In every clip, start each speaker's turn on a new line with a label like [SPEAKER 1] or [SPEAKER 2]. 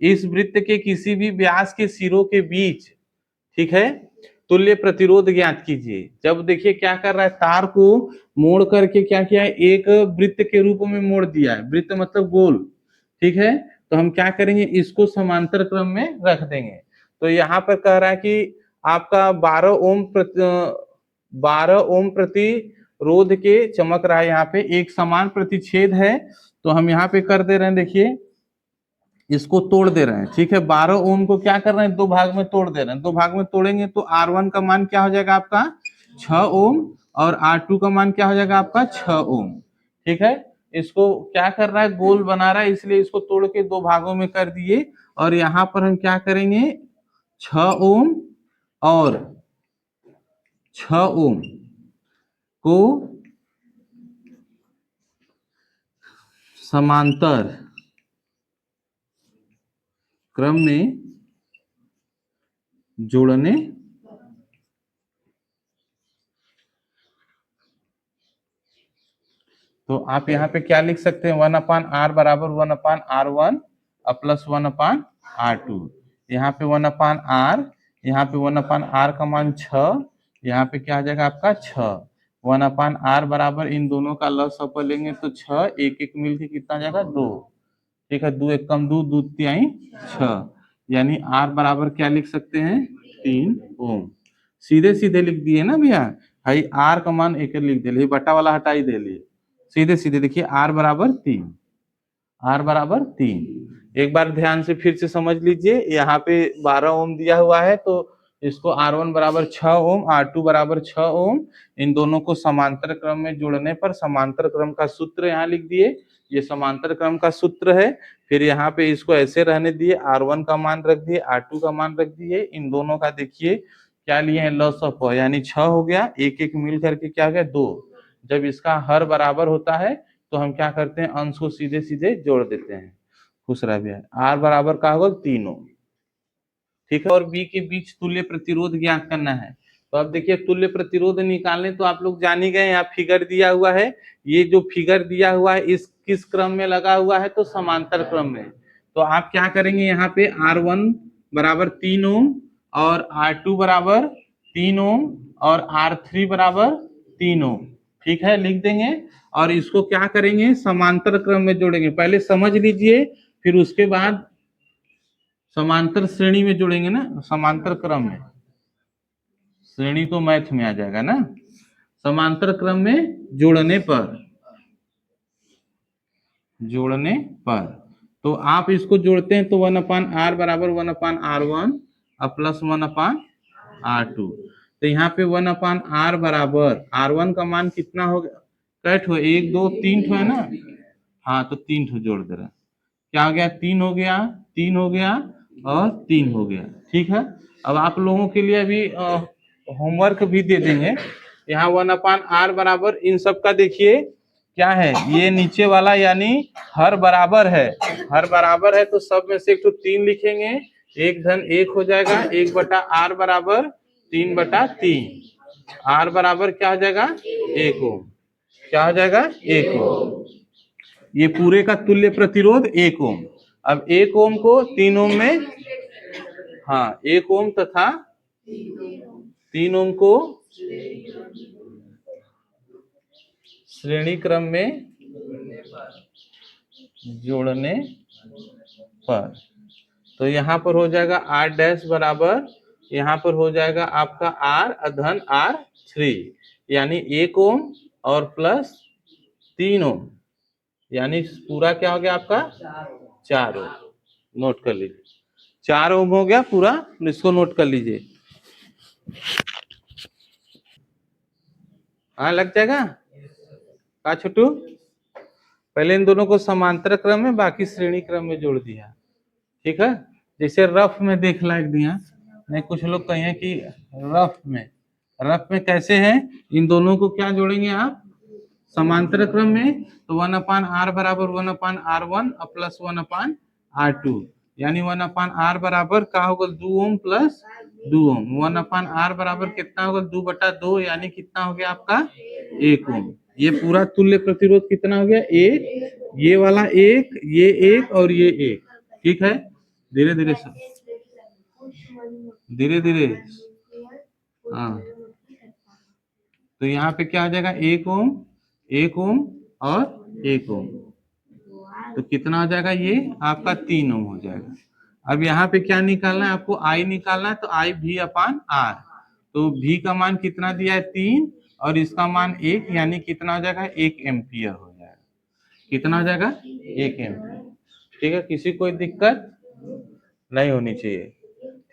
[SPEAKER 1] इस वृत्त के किसी भी व्यास के सिरों के बीच, ठीक है, तुल्य प्रतिरोध ज्ञात कीजिए। जब देखिए क्या कर रहा है, तार को मोड़ करके क्या किया है, एक वृत्त के रूप में मोड़ दिया है, वृत्त मतलब गोल, ठीक है। तो हम क्या करेंगे, इसको समांतर क्रम में रख देंगे। तो यहाँ पर कह रहा है कि आपका 12 ओम प्रतिरोध के चमक रहा है, यहाँ पे एक समान प्रतिच्छेद है। तो हम यहाँ पे कर दे रहे हैं, देखिए इसको तोड़ दे रहे हैं, ठीक है। 12 ओम को क्या कर रहे हैं, दो भाग में तोड़ दे रहे हैं। दो भाग में तोड़ेंगे तो R1 का मान क्या हो जाएगा आपका 6 ओम, और R2 का मान क्या हो जाएगा आपका 6 ओम, ठीक है। इसको क्या कर रहा है, गोल बना रहा है, इसलिए इसको तोड़ के दो भागों में कर दिए। और यहाँ पर हम क्या करेंगे, 6 ओम और 6 ओम को समांतर क्रम में जोड़ने तो आप यहाँ पे क्या लिख सकते हैं, 1/r बराबर 1/r1 प्लस 1/r2। यहाँ पे 1/r, यहाँ पे 1/r का मान 6, यहाँ पे क्या आ जाएगा आपका 6। 1/r बराबर इन दोनों का लसागु लेंगे तो 6, एक एक मिलके कितना आ जाएगा 2, ठीक है। 2 एक कम 2, 2 तिहाई 6, यानी r बराबर क्या लिख सकते हैं 3 ओम। सीधे सीधे लिख दिए ना भैया, भाई r का मान एक लिख दिए, बटा वाला हटा ही दे लिए, सीधे सीधे देखिए r बराबर 3, r बराबर 3। एक बार ध्यान से फिर से समझ लीजिए, यहाँ पे 12 ओम दिया हुआ है, तो इसको R1 बराबर 6 ओम, R2 बराबर 6 ओम, इन दोनों को समांतर क्रम में जोड़ने पर समांतर क्रम का सूत्र यहाँ लिख दिए, ये समांतर क्रम का सूत्र है। फिर यहाँ पे इसको ऐसे रहने दिए, R1 का मान रख दिए, R2 का मान रख दिए, इन दोनों का देखिए क्या लिए हैं लसागु, यानी 6 हो गया, एक एक मिल करके क्या हो गया 2। जब इसका हर बराबर होता है तो हम क्या करते हैं, अंश को सीधे सीधे जोड़ देते हैं। खुश रह भैया, R बराबर का होगा 3 ओम, ठीक है। और B के बीच तुल्य प्रतिरोध ज्ञात करना है। तो अब देखिए तुल्य प्रतिरोध निकालने तो आप लोग जान ही गए, यहाँ फिगर दिया हुआ है, ये जो फिगर दिया हुआ है इस किस क्रम में लगा हुआ है, तो समांतर क्रम में। तो आप क्या करेंगे, यहाँ पे R1 बराबर 3 ओम, और R2 बराबर 3 ओम, और R3 बराबर 3 ओम, ठीक है, लिख देंगे। और इसको क्या करेंगे, समांतर क्रम में जोड़ेंगे। पहले समझ लीजिए, फिर उसके बाद समांतर श्रेणी में जोड़ेंगे ना, समांतर क्रम में, श्रेणी तो मैथ में आ जाएगा ना। समांतर क्रम में जोड़ने पर तो आप इसको जोड़ते हैं तो 1/r बराबर 1/r1 प्लस 1/r2। तो यहाँ पे 1/r बराबर R1 का मान कितना हो गया, कै ठो, 1 2 3 ठो है ना, हाँ तो 3 ठो जोड़ दे रहा है, क्या हो गया 3 हो गया, 3 हो गया और 3 हो गया, ठीक है। अब आप लोगों के लिए अभी होमवर्क भी दे देंगे। यहाँ 1/r बराबर इन सब का देखिए क्या है, ये नीचे वाला यानी हर बराबर है, हर बराबर है तो सब में से एक तो 3 लिखेंगे, 1 धन 1 हो जाएगा, 1/r बराबर 3/3, r बराबर क्या हो जाएगा 1 ओम, क्या हो जाएगा 1 ओम। ये पूरे का तुल्य प्रतिरोध 1 ओम। अब 1 ओम को 3 ओम में, हाँ 1 ओम तथा 3 ओम को श्रेणी क्रम में जोड़ने पर, तो यहाँ पर हो जाएगा R डैश बराबर, यहाँ पर हो जाएगा आपका R धन R3, यानी 1 ओम और प्लस 3 ओम, यानी पूरा क्या हो गया आपका 4 ओम। नोट कर लीजिए, 4 ओम हो गया पूरा, इसको नोट कर लीजिए। हाँ लग जाएगा का छोटू, पहले इन दोनों को समांतर क्रम में बाकी श्रेणी क्रम में जोड़ दिया, ठीक है। जैसे रफ में देख लायक दिया, नहीं कुछ लोग कहें कि रफ में कैसे है, इन दोनों को क्या जोड़ेंगे आप समांतर क्रम में, तो 1/r बराबर 1/r1 प्लस 1/r2, यानी 1/r बराबर क्या होगा 2 ओम प्लस 2 ओम, 1/r बराबर कितना होगा 2/2, यानी कितना हो गया आपका 1 ओम। ये पूरा तुल्य प्रतिरोध कितना हो गया 1, ये वाला 1, ये 1 और ये 1, ठीक है। धीरे धीरे धीरे धीरे। हाँ, तो यहाँ पे क्या आ जाएगा, 1 ओम, 1 ओम और 1 ओम, तो कितना हो जाएगा, ये आपका 3 ओम हो जाएगा। अब यहाँ पे क्या निकालना है आपको, आई निकालना है, तो आई भी अपान आर, तो भी का मान कितना दिया है 3 और इसका मान 1, यानी कितना हो जाएगा 1 एम्पियर हो जाएगा। कितना हो जाएगा 1 एम्पियर। ठीक है, किसी कोई दिक्कत नहीं होनी चाहिए।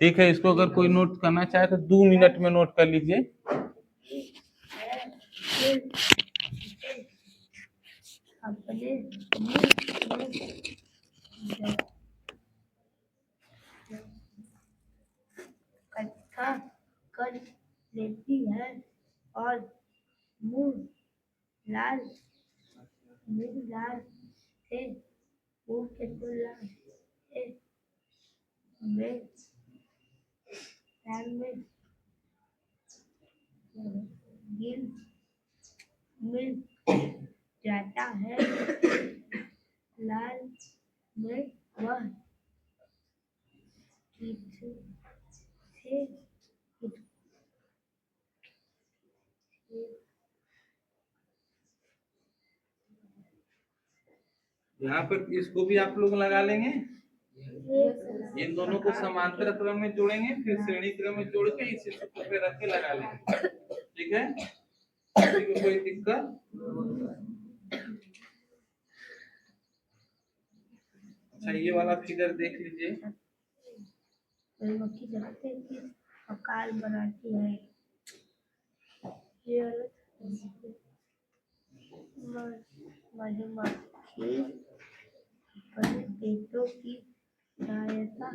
[SPEAKER 1] ठीक है, इसको अगर कोई नोट करना चाहे तो 2 मिनट में नोट कर लीजिए।
[SPEAKER 2] इकट्ठा कर लेती है और मुंह लाल से मुंह के तुला में मिल जाता है। लाल में वह
[SPEAKER 1] यहाँ पर इसको भी आप लोग लगा लेंगे, इन दोनों को समांतर क्रम में जोड़ेंगे, फिर श्रेणी क्रम में जोड़ के इसी सूत्र पे रख के लगा लेंगे। ठीक है, किसी को कोई दिक्कत? अच्छा, ये वाला फिगर देख लीजिए।
[SPEAKER 2] मधुमक्खी जगते किस आकार बनाती है? मधुमक्खी अपने पेटों की सहायता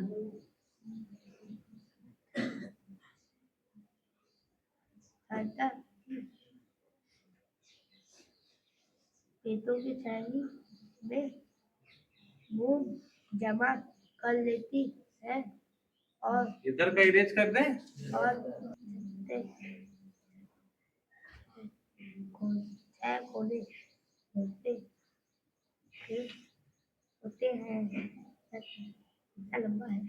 [SPEAKER 2] पेटों की थैली में मूंग जमा कर लेती है और
[SPEAKER 1] इधर का इरेज कर दें
[SPEAKER 2] और कोने होते हैं। कितना लंबा है?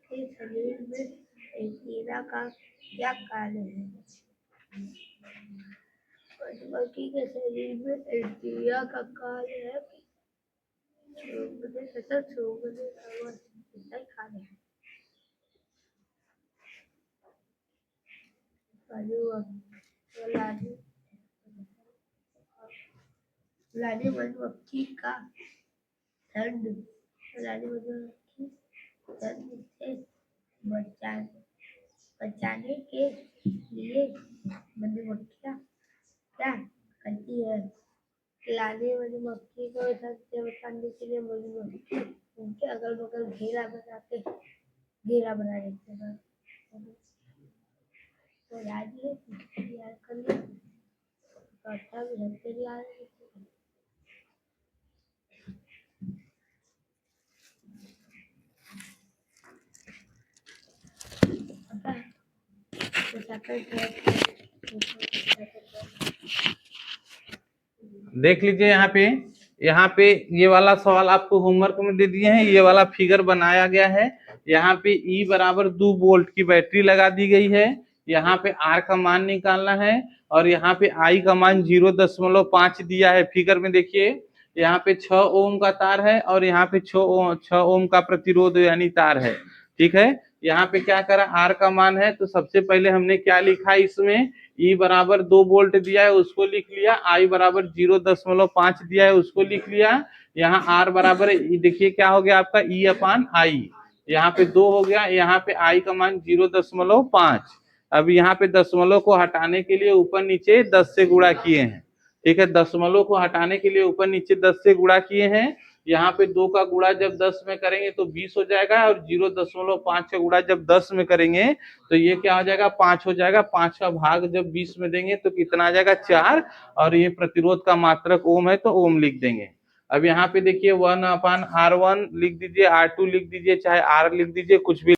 [SPEAKER 2] के शरीर में एंटीना का क्या कार्य है? मधुमक्खी के शरीर में एंटीना का कार्य है सूंघने का कार्य है। रानी मधुमक्खी का ठंड से बचाने के लिए मधुमक्खियाँ क्या करती है? रानी मधुमक्खी को ठंड से बचाने के लिए मधुमक्खी उनके अगल बगल घेरा बना देते हैं। तो रानी तैयार कर लिया, अच्छा भी घर से भी आ रहे
[SPEAKER 1] देख लीजिए। यहाँ पे ये वाला सवाल आपको होमवर्क में दे दिए हैं, ये वाला फिगर बनाया गया है। यहाँ पे E बराबर 2 वोल्ट की बैटरी लगा दी गई है, यहाँ पे R का मान निकालना है और यहाँ पे I का मान 0.5 दिया है। फिगर में देखिए, यहाँ पे 6 ओम का तार है और यहाँ पे 6 ओम का प्रतिरोध यानी तार है। ठीक है, यहाँ पे क्या करा, R का मान है तो सबसे पहले हमने क्या लिखा, इसमें E बराबर 2 वोल्ट दिया है उसको लिख लिया, I बराबर 0.5 दिया है उसको लिख लिया। यहाँ R बराबर देखिए क्या हो गया आपका E अपान I, यहाँ पे 2 हो गया, यहाँ पे I का मान 0.5। अब यहाँ पे दशमलव को हटाने के लिए ऊपर नीचे 10 से गुणा किए हैं। ठीक है, दशमलव को हटाने के लिए ऊपर नीचे 10 से गुणा किए हैं। यहाँ पे 2 का गुणा जब 10 में करेंगे तो 20 हो जाएगा और 0.5 का गुणा जब 10 में करेंगे तो ये क्या हो जाएगा 5 हो जाएगा। 5 का भाग जब 20 में देंगे तो कितना आ जाएगा 4, और ये प्रतिरोध का मात्रक ओम है तो ओम लिख देंगे। अब यहाँ पे देखिए 1/R1 लिख दीजिए, R2 लिख दीजिए, चाहे R लिख दीजिए, कुछ भी